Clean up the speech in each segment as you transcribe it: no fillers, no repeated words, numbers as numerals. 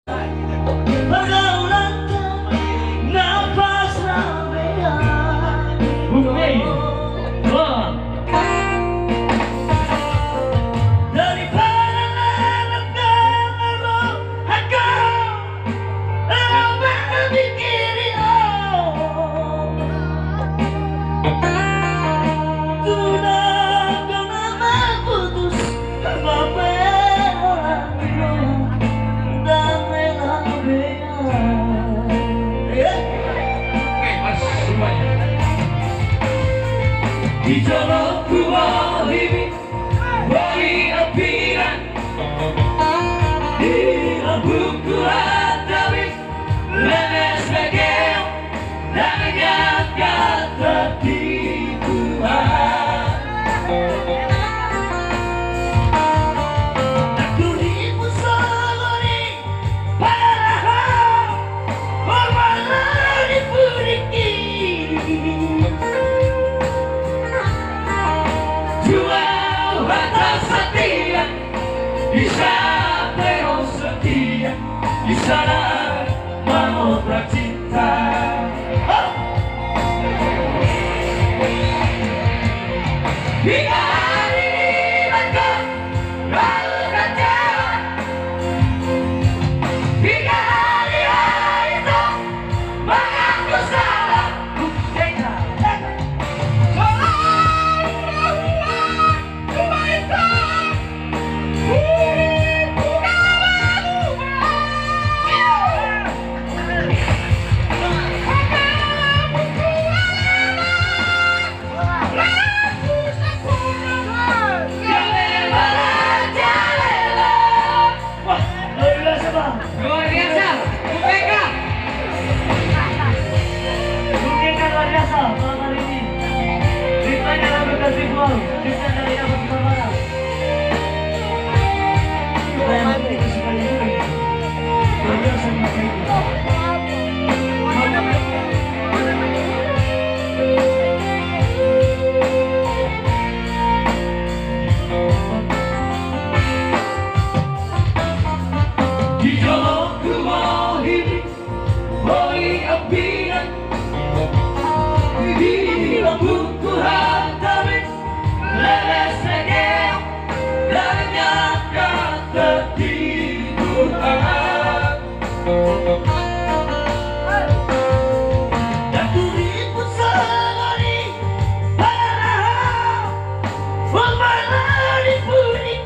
pergaulan nafas ramean. Bumi, wah, Daripada anak dan aku memikiri sudah pernah putus berbelan dan masih semuanya. Di jalan tua ini, bagi apiran di lambungku hadapi lemes begel dan nyata tertipuan. tak dirimu selalu padahal malah diberi Jual batas setia di sana setia di sana mau bercinta. Hingga hari ini aku lalu kecewa. Hingga hari itu mengaku salah. Tega. Luar biasa, UPK. mungkin kan luar biasa malam hari ini. Ceritanya lagu Kasihbual, cerita dari Abang Bambara. Kita yang nanti kesukaan ini luar biasa mungkin. Di jalan tua ini, bagi apiran di lambungku hadapi leles segel dan nyata tertiduran. Dan dirimu sendiri padahal malah diberi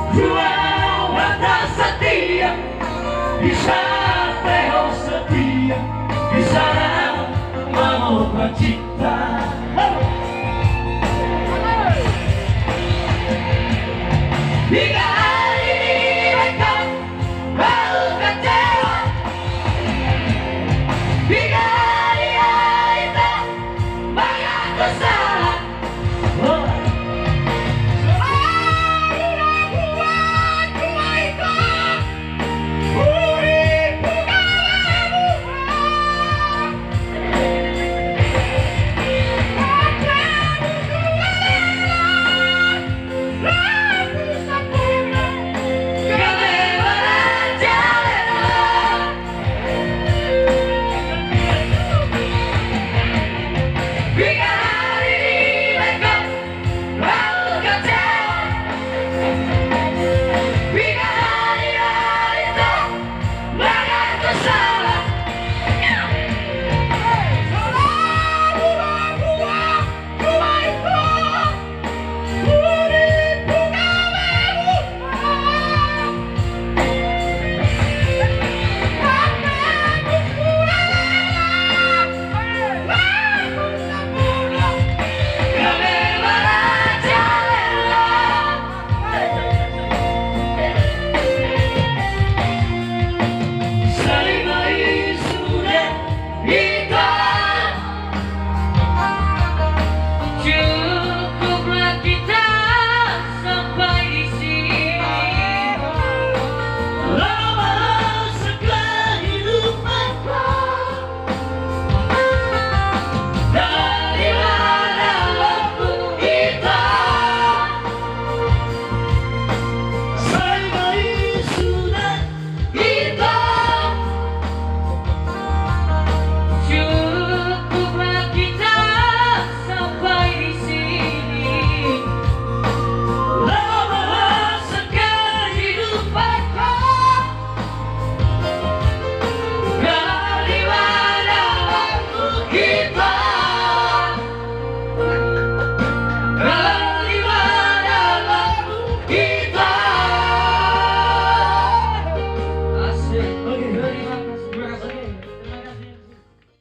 Jual batas setia di sana setia di sana mau bercinta. Hingga